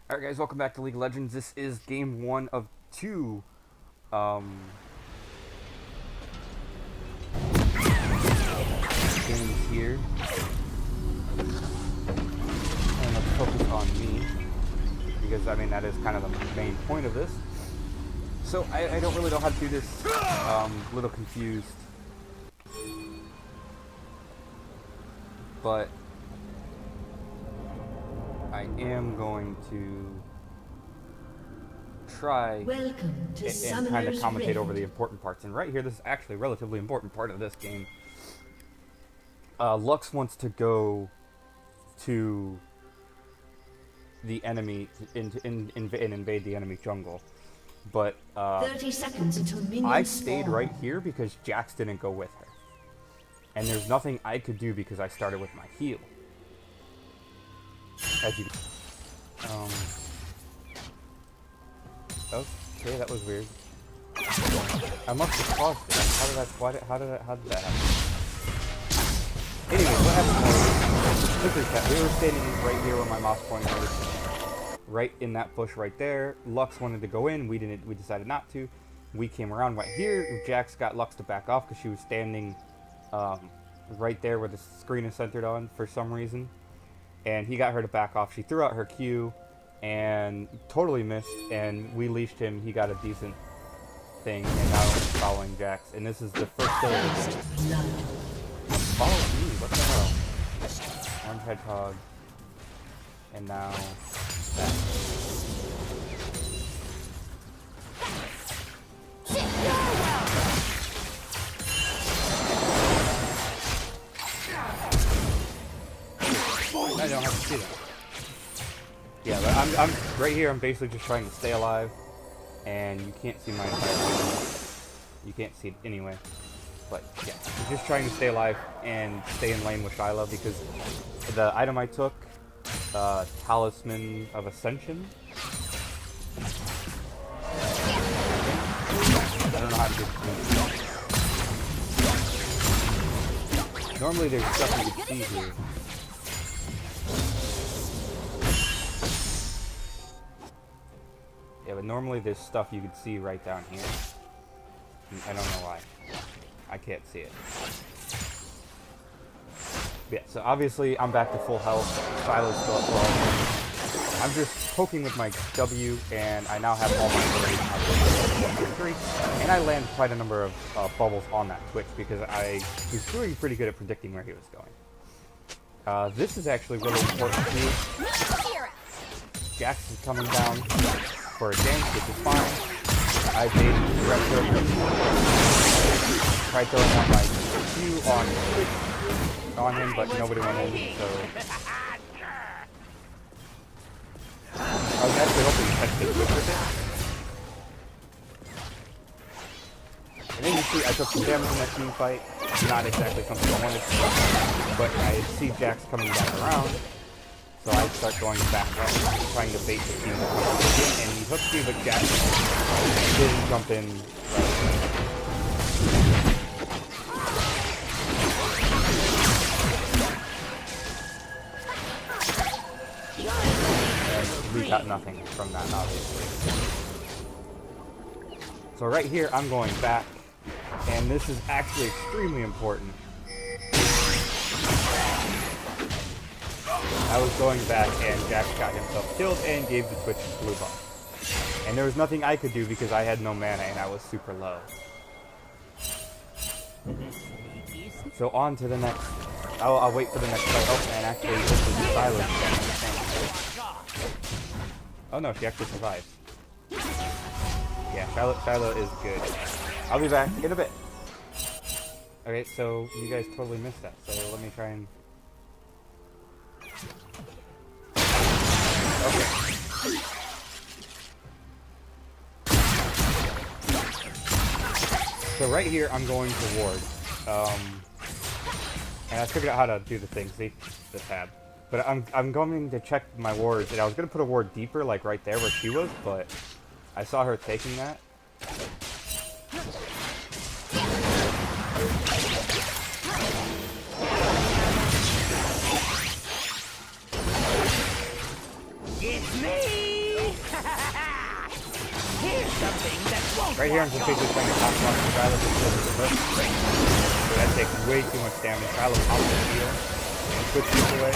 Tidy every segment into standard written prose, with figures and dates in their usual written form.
Alright guys, welcome back to League of Legends. This is game 1 of 2. Games here. And let's focus on me. Because, I mean, that is kind of the main point of this. So, I don't really know how to do this. A little confused. But I am going to try and kind of commentate over the important parts. And right here, this is actually a relatively important part of this game. Lux wants to go to the enemy and invade the enemy jungle, but 30 seconds until minions I stayed spawn. right here because Jax didn't go with her, and there's nothing I could do because I started with my heal. As you, okay, that was weird. I must have paused it. How did that happen? Anyway, what happened was, look at that. We were standing right here where my mouse pointer was, right in that bush right there. Lux wanted to go in. We didn't. We decided not to. We came around right here. Jax got Lux to back off because she was standing right there where the screen is centered on for some reason. And he got her to back off. She threw out her Q and totally missed. And we leashed him. He got a decent thing. And now he's following Jax. And this is the first kill of the game. Follow me, what the hell? Orange Hedgehog. And now that. I don't have to see that. Yeah, but I'm right here, I'm basically just trying to stay alive. And you can't see my entire screen. You can't see it anyway. But yeah, I'm just trying to stay alive and stay in lane with Shyla because the item I took, Talisman of Ascension. I don't know how to do it. Normally there's stuff you can see here. Yeah, but normally there's stuff you can see right down here. I don't know why. I can't see it. Yeah, so obviously I'm back to full health. Shyla's still at 12. I'm just poking with my W, and I now have all my abilities up to 1, 2, 3. And I land quite a number of bubbles on that Twitch because he's doing pretty good at predicting where he was going. This is actually really important too. Jax is coming down for a gank, which is fine. I made retro. Tried throwing out my Q on him, but nobody went in, so I was actually hoping to catch the Twitch with it. And then you see I took some damage in that team fight. Not exactly something I wanted to, but I see Jax coming back around, so I start going back up, trying to bait the team to come in, and he hooked me, but Jax didn't jump in right. We got nothing from that, obviously. So right here, I'm going back, and this is actually extremely important. I was going back, and Jax got himself killed and gave the Twitch blue buff. And there was nothing I could do because I had no mana and I was super low. So on to the next. I'll wait for the next fight. Oh, and actually, this is Shyla. Oh no, she actually survived. Yeah, Shyla is good. I'll be back in a bit. Okay, so you guys totally missed that, so let me try and... Okay. So right here, I'm going to ward. And I figured out how to do the thing, see? The tab. But I'm going to check my wards, and I was going to put a ward deeper, like right there where she was, but I saw her taking that. It's me! Right here, I'm just basically trying to top block the Shyla just because of the hook. So that takes way too much damage. Shyla pops the heal and puts this away.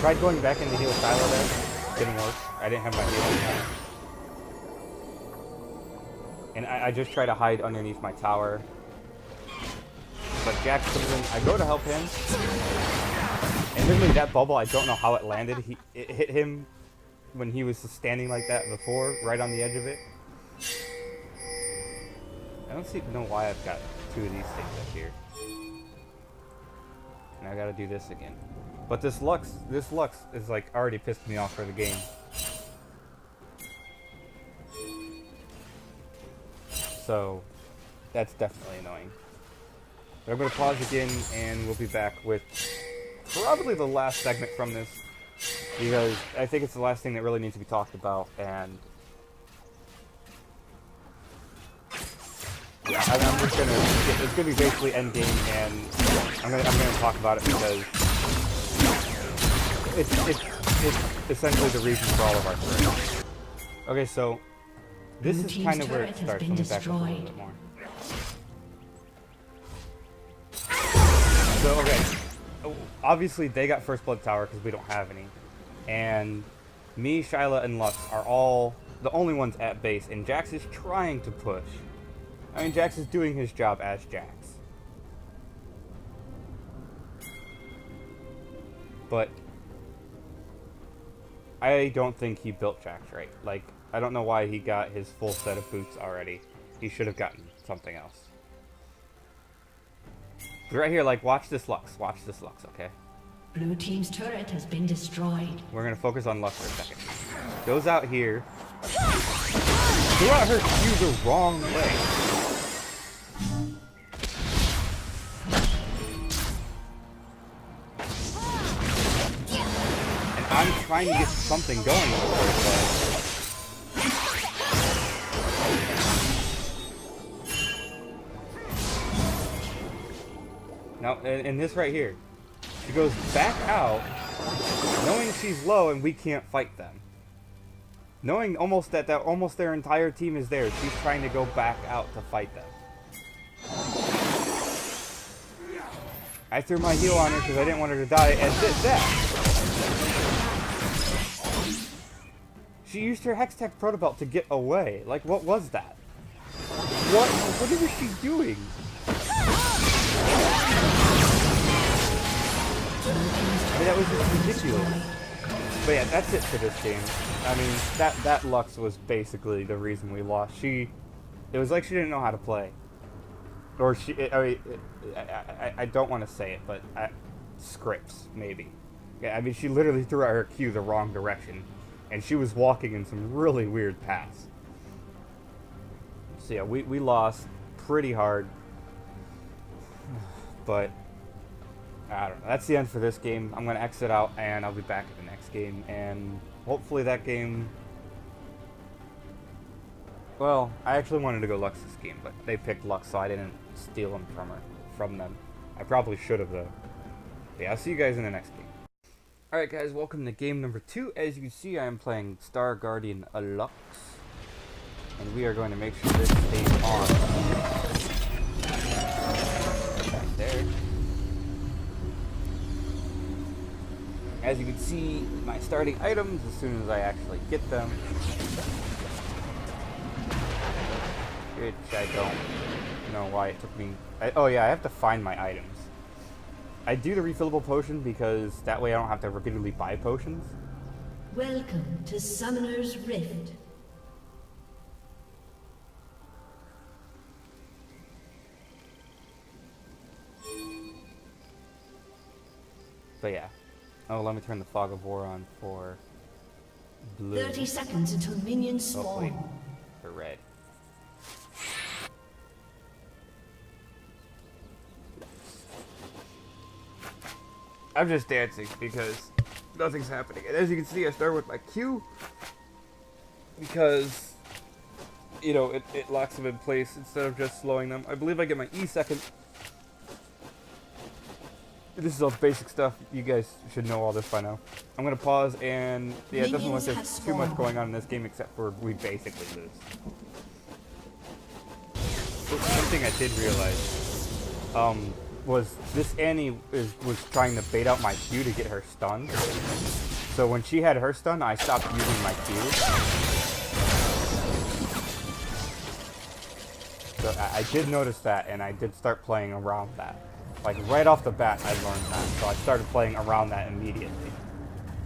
Tried going back in to heal Shyla there. Didn't work. I didn't have my heal on time. And I just try to hide underneath my tower. But Jax comes in. I go to help him. And literally that bubble, I don't know how it landed. It hit him when he was standing like that before, right on the edge of it. I don't know why I've got two of these things up here. And I gotta do this again. But this Lux is like already pissed me off for the game. So that's definitely annoying. But I'm gonna pause again and we'll be back with probably the last segment from this, because I think it's the last thing that really needs to be talked about. And yeah, I'm just gonna, it's gonna be basically end game, and I'm gonna talk about it because it's essentially the reason for all of our story. Okay, so this is kind of where it starts. Let me back up a little bit more. So okay, obviously they got first blood tower because we don't have any, and me, Shyla, and Lux are all the only ones at base, and Jax is trying to push. I mean, Jax is doing his job as Jax. But I don't think he built Jax right. Like, I don't know why he got his full set of boots already. He should have gotten something else. But right here, like, watch this Lux, okay? Blue team's turret has been destroyed. We're gonna focus on Lux for a second. Goes out here. Threw out her Q the wrong way. And I'm trying to get something going with her, now, and this right here. She goes back out, knowing she's low and we can't fight them. Knowing almost that almost their entire team is there, she's trying to go back out to fight them. I threw my heal on her because I didn't want her to die, and did that. She used her Hextech Protobelt to get away. Like, what was that? What was she doing? I mean, that was just ridiculous. But yeah, that's it for this game. I mean, that Lux was basically the reason we lost. It was like she didn't know how to play. Or I don't want to say it, but scripts, maybe. Yeah, I mean, she literally threw out her Q the wrong direction. And she was walking in some really weird paths. So yeah, we lost pretty hard. But I don't know. That's the end for this game. I'm going to exit out and I'll be back at the next game. And hopefully that game... Well, I actually wanted to go Lux this game, but they picked Lux, so I didn't steal them from them. I probably should have, though. But yeah, I'll see you guys in the next game. Alright guys, welcome to game number 2. As you can see, I am playing Star Guardian Lux. And we are going to make sure this stays on. Back there. As you can see, my starting items, as soon as I actually get them. Which I don't know why it took me... oh yeah, I have to find my items. I do the refillable potion because that way I don't have to repeatedly buy potions. Welcome to Summoner's Rift. But yeah. Oh, let me turn the Fog of War on for blue. 30 seconds until minions spawn. Oh, wait. For red. I'm just dancing because nothing's happening. And as you can see, I start with my Q because, you know, it locks them in place instead of just slowing them. I believe I get my E second. this is all basic stuff. You guys should know all this by now. I'm gonna pause and yeah, it doesn't look like Minions there's have too much spawned. going on in this game except for we basically lose. Something I did realize was this Annie was trying to bait out my Q to get her stunned. So when she had her stun, I stopped using my Q. So I did notice that, and I did start playing around that. Like right off the bat, I learned that. So I started playing around that immediately.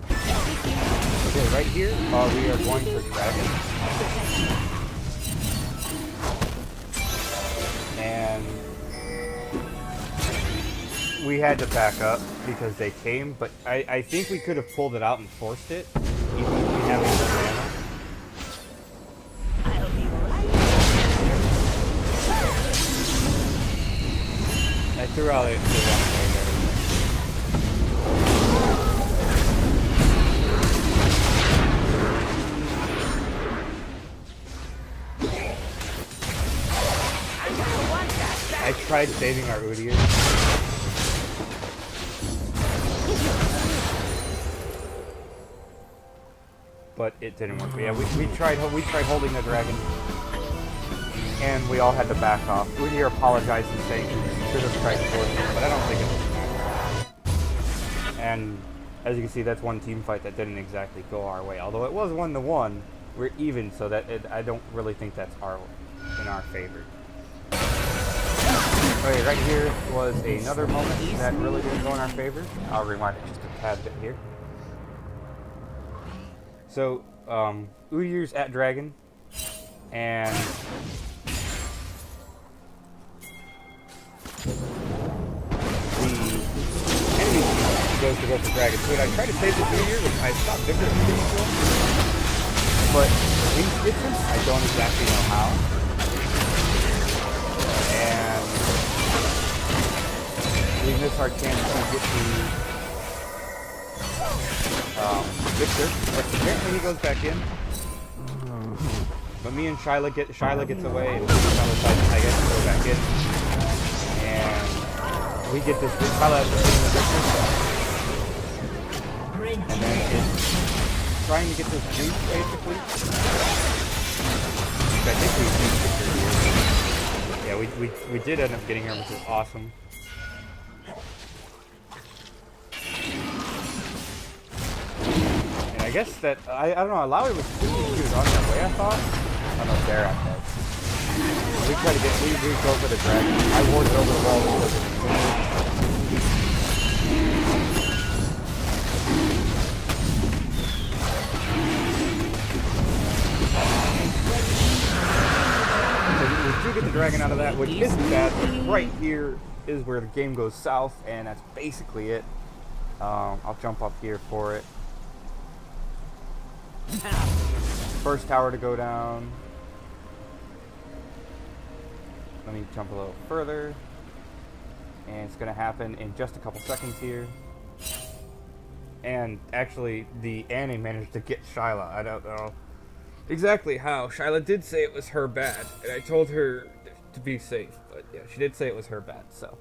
Okay, right here, we are going for Dragon. And we had to back up because they came, but I think we could have pulled it out and forced it, even if we have the mana. I'll be right. I threw out the wrong way there. I tried saving our Udyr. But it didn't work. But yeah, we tried holding the dragon, and we all had to back off. Udyr apologized and saying he should have tried forcing it, but I don't think it was. And as you can see, that's one team fight that didn't exactly go our way. Although it was 1-1, we're even, so that I don't really think that's in our favor. Okay, right here was another moment that really didn't go in our favor. I'll rewind it just a tad bit here. So, Udyr's at Dragon, and the enemy team goes to go for Dragon. So I tried to save the Udyr, which I stopped Victor from doing so, but in distance, I don't exactly know how. And we miss our chance to get to Victor, but apparently he goes back in. But me and Shyla gets away, and Shyla decides I guess to go back in. And we get this Shyla has to sit in the Victor. And then it's trying to get this juice basically. Which I think we beat Victor here. Yeah, we did end up getting her, which is awesome. I guess that, I don't know, Alawi was on their way, I thought. Oh no, they're at that. We try to we go for the dragon. I warded over the wall because of so we do get the dragon out of that, which isn't bad, but right here is where the game goes south, and that's basically it. I'll jump up here for it. First tower to go down. Let me jump a little further. And it's going to happen in just a couple seconds here. And actually, the Annie managed to get Shyla. I don't know exactly how. Shyla did say it was her bad. And I told her to be safe. But yeah, she did say it was her bad, so.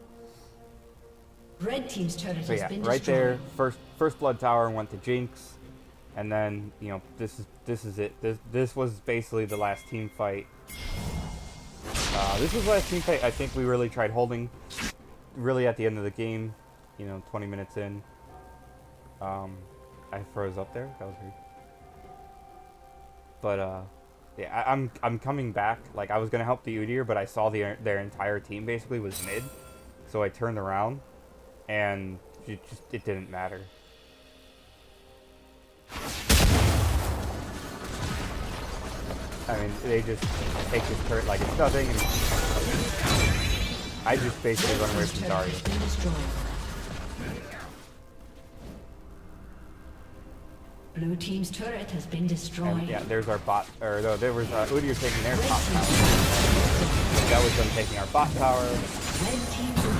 Red team's turret So has yeah, been right destroyed. there, first blood tower went to Jinx. And then, you know, this is it. This was basically the last team fight. This was the last team fight I think we really tried holding. Really at the end of the game, you know, 20 minutes in. I froze up there. That was weird. But yeah, I'm coming back. Like I was gonna help the Udyr, but I saw their entire team basically was mid, so I turned around, and it didn't matter. I mean, they just take this turret like it's nothing, and I just basically run away from Darius. Blue team's turret has been destroyed. And yeah, there's our bot, or no, there was Udyr taking their top tower. That was them taking our bot tower.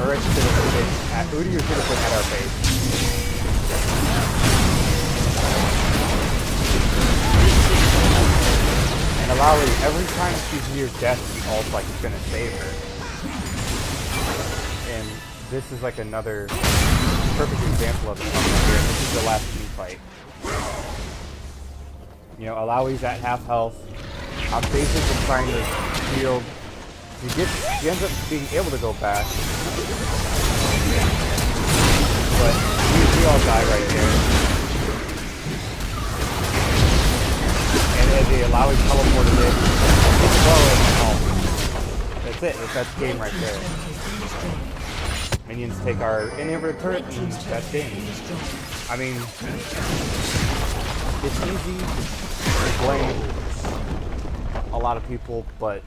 Or it should have been Udyr should have been at our base. And Alawi, every time she's near death, she ults like it's gonna save her. And this is like another perfect example of it. This is the last team fight. You know, Alawi's at half health. I'm basically trying to shield. He ends up being able to go back. But we all die right there. And as the Alawi teleported in, it's slow and home. That's it. That's game right there. Minions take our inhibitor turret and that's game. I mean, it's easy to blame a lot of people, but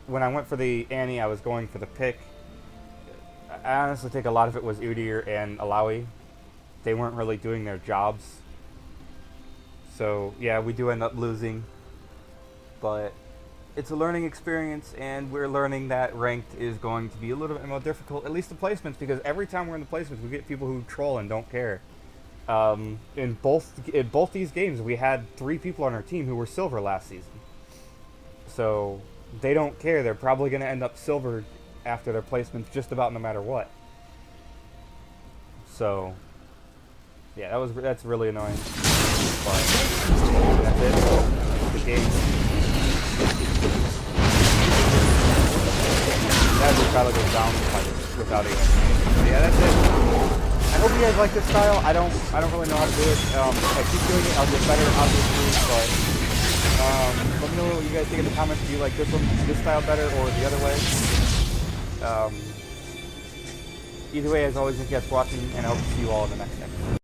when I went for the Annie, I was going for the pick. I honestly think a lot of it was Udyr and Alawi. They weren't really doing their jobs. So yeah, we do end up losing, but it's a learning experience, and we're learning that ranked is going to be a little bit more difficult, at least the placements, because every time we're in the placements, we get people who troll and don't care. In both these games, we had 3 people on our team who were silver last season. So they don't care. They're probably going to end up silver after their placements just about no matter what. So yeah, that's really annoying. But that's it. That's the game. That just probably goes down without it. So yeah, that's it. I hope you guys like this style. I don't really know how to do it. If I keep doing it, I'll get better, obviously. But let me know what you guys think in the comments. Do you like this style better, or the other way? Either way, as always, thank you guys for watching, and I hope to see you all in the next episode.